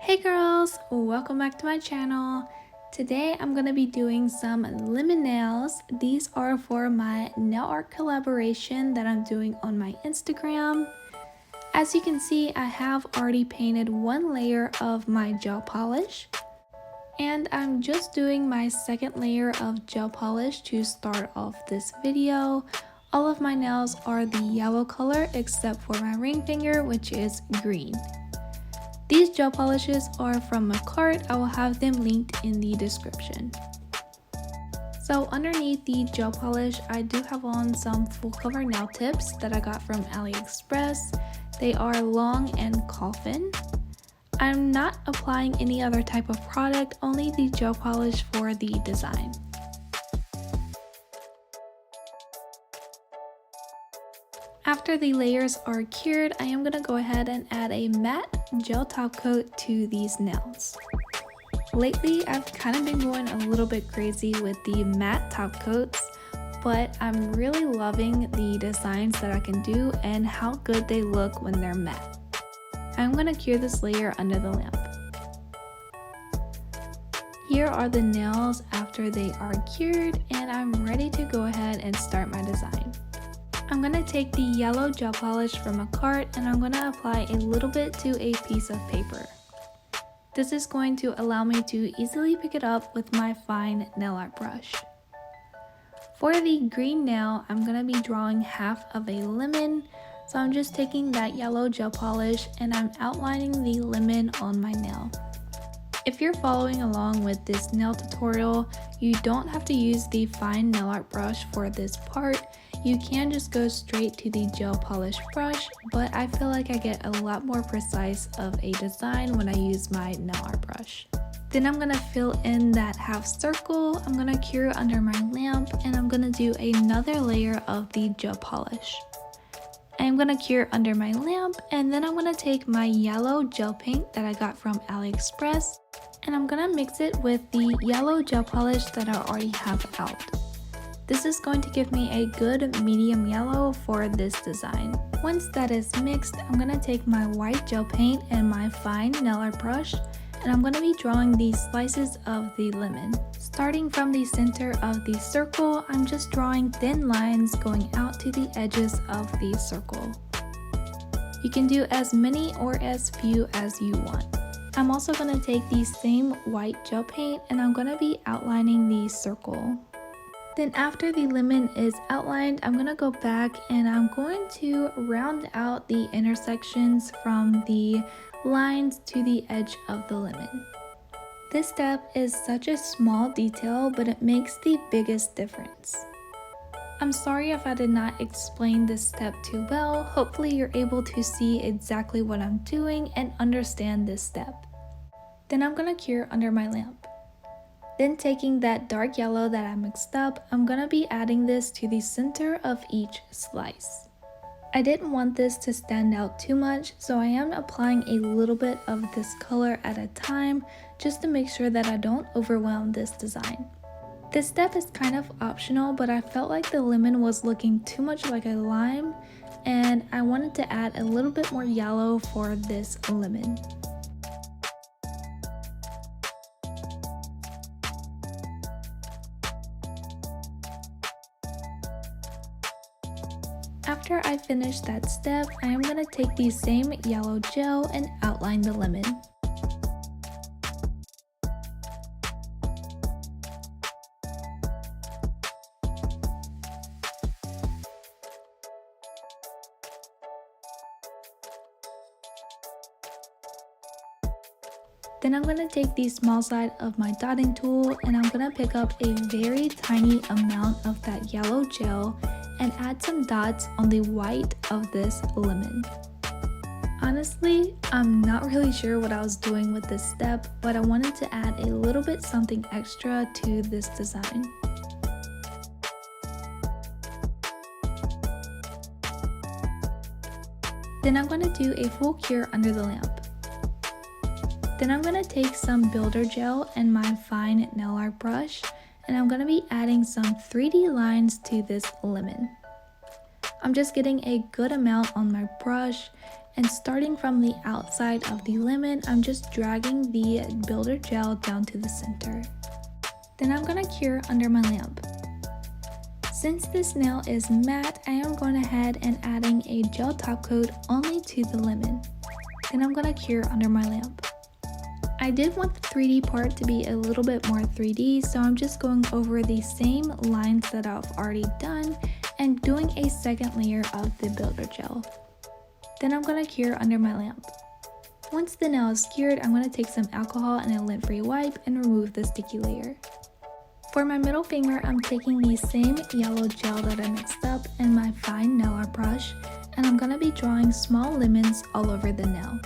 Hey girls, welcome back to my channel. Today I'm going to be doing some lemon nails. These are for my nail art collaboration that I'm doing on my Instagram. As you can see, I have already painted one layer of my gel polish. And I'm just doing my second layer of gel polish to start off this video. All of my nails are the yellow color except for my ring finger, which is green. These gel polishes are from my cart. I will have them linked in the description. So underneath the gel polish, I do have on some full cover nail tips that I got from AliExpress. They are long and coffin. I'm not applying any other type of product, only the gel polish for the design. After the layers are cured, I am going to go ahead and add a matte gel top coat to these nails. Lately, I've kind of been going a little bit crazy with the matte top coats, but I'm really loving the designs that I can do and how good they look when they're matte. I'm going to cure this layer under the lamp. Here are the nails after they are cured, and I'm ready to go ahead and start my design. I'm going to take the yellow gel polish from a cart and I'm going to apply a little bit to a piece of paper. This is going to allow me to easily pick it up with my fine nail art brush. For the green nail, I'm going to be drawing half of a lemon, so I'm just taking that yellow gel polish and I'm outlining the lemon on my nail. If you're following along with this nail tutorial, you don't have to use the fine nail art brush for this part. You can just go straight to the gel polish brush, but I feel like I get a lot more precise of a design when I use my nail art brush. Then I'm going to fill in that half circle, I'm going to cure under my lamp, and I'm going to do another layer of the gel polish. I'm going to cure under my lamp, and then I'm going to take my yellow gel paint that I got from AliExpress, and I'm going to mix it with the yellow gel polish that I already have out. This is going to give me a good medium yellow for this design. Once that is mixed, I'm going to take my white gel paint and my fine nail art brush, and I'm going to be drawing these slices of the lemon. Starting from the center of the circle, I'm just drawing thin lines going out to the edges of the circle. You can do as many or as few as you want. I'm also going to take the same white gel paint and I'm going to be outlining the circle. Then after the lemon is outlined, I'm going to go back and I'm going to round out the intersections from the lines to the edge of the lemon. This step is such a small detail, but it makes the biggest difference. I'm sorry if I did not explain this step too well. Hopefully you're able to see exactly what I'm doing and understand this step. Then I'm going to cure under my lamp. Then taking that dark yellow that I mixed up, I'm going to be adding this to the center of each slice. I didn't want this to stand out too much, so I am applying a little bit of this color at a time just to make sure that I don't overwhelm this design. This step is kind of optional, but I felt like the lemon was looking too much like a lime and I wanted to add a little bit more yellow for this lemon. After I finish that step, I am going to take the same yellow gel and outline the lemon. Then I'm going to take the small side of my dotting tool and I'm going to pick up a very tiny amount of that yellow gel and add some dots on the white of this lemon. Honestly, I'm not really sure what I was doing with this step, but I wanted to add a little bit something extra to this design. Then I'm going to do a full cure under the lamp. Then I'm going to take some builder gel and my fine nail art brush, and I'm going to be adding some 3D lines to this lemon. I'm just getting a good amount on my brush And starting from the outside of the lemon, I'm just dragging the builder gel down to the center. Then I'm gonna cure under my lamp. Since this nail is matte, I am going ahead and adding a gel top coat only to the lemon. Then I'm gonna cure under my lamp. I did want the 3D part to be a little bit more 3D, so I'm just going over the same lines that I've already done and doing a second layer of the builder gel. Then I'm gonna cure under my lamp. Once the nail is cured, I'm gonna take some alcohol and a lint-free wipe and remove the sticky layer. For my middle finger, I'm taking the same yellow gel that I mixed up and my fine nail art brush, and I'm gonna be drawing small lemons all over the nail.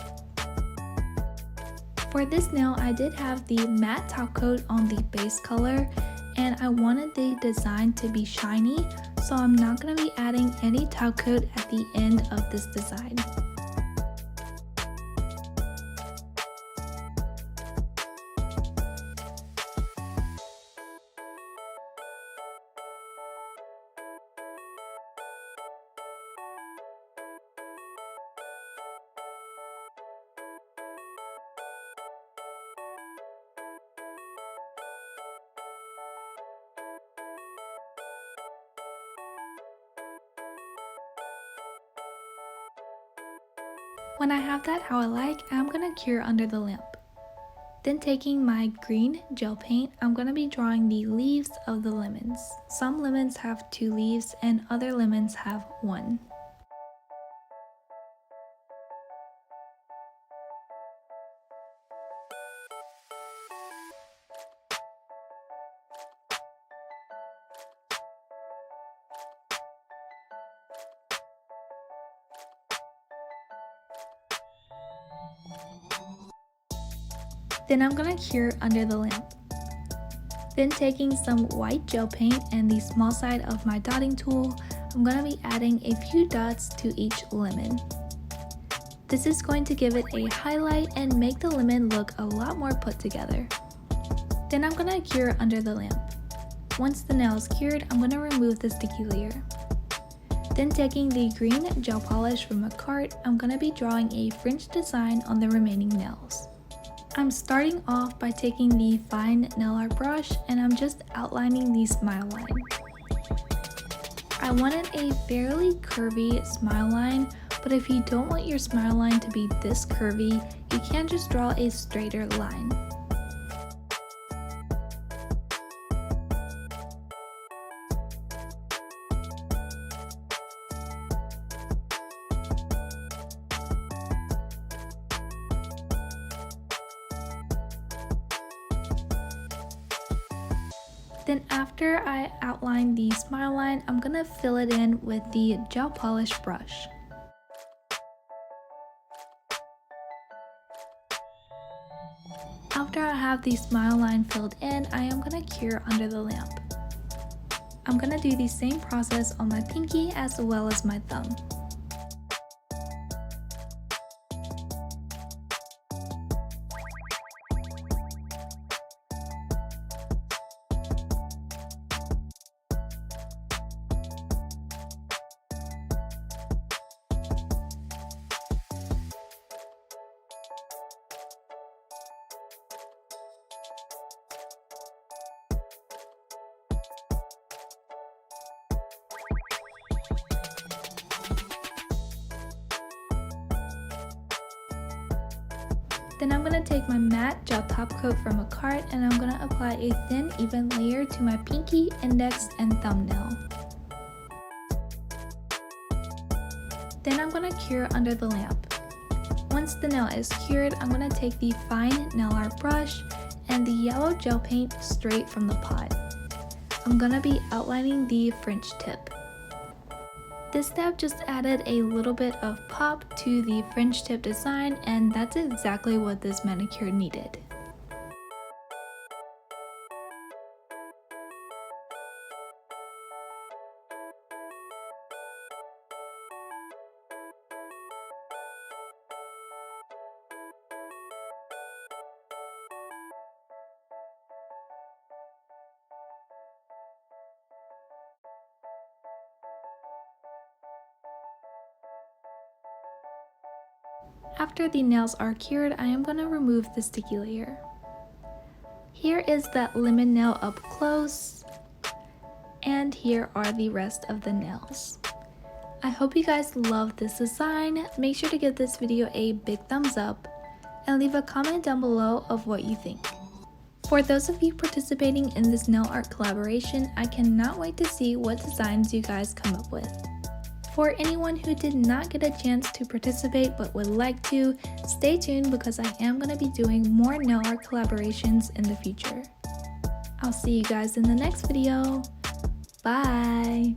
For this nail, I did have the matte top coat on the base color, and I wanted the design to be shiny, so I'm not going to be adding any top coat at the end of this design. When I have that how I like, I'm gonna cure under the lamp. Then taking my green gel paint, I'm gonna be drawing the leaves of the lemons. Some lemons have 2 leaves and other lemons have 1. Then I'm gonna cure under the lamp. Then taking some white gel paint and the small side of my dotting tool, I'm gonna be adding a few dots to each lemon. This is going to give it a highlight and make the lemon look a lot more put together. Then I'm gonna cure under the lamp. Once the nail is cured, I'm gonna remove the sticky layer. Then taking the green gel polish from a cart, I'm gonna be drawing a French design on the remaining nails. I'm starting off by taking the fine nail art brush and I'm just outlining the smile line. I wanted a fairly curvy smile line, but if you don't want your smile line to be this curvy, you can just draw a straighter line. Then after I outline the smile line, I'm gonna fill it in with the gel polish brush. After I have the smile line filled in, I am gonna cure under the lamp. I'm gonna do the same process on my pinky as well as my thumb. Then I'm going to take my matte gel top coat from a cart and I'm going to apply a thin even layer to my pinky, index, and thumbnail. Then I'm going to cure under the lamp. Once the nail is cured, I'm going to take the fine nail art brush and the yellow gel paint straight from the pot. I'm going to be outlining the French tip. This step just added a little bit of pop to the French tip design, and that's exactly what this manicure needed. After the nails are cured, I am going to remove the sticky layer. Here is that lemon nail up close, and here are the rest of the nails. I hope you guys love this design. Make sure to give this video a big thumbs up and leave a comment down below of what you think. For those of you participating in this nail art collaboration, I cannot wait to see what designs you guys come up with. For anyone who did not get a chance to participate but would like to, stay tuned because I am going to be doing more nail art collaborations in the future. I'll see you guys in the next video. Bye!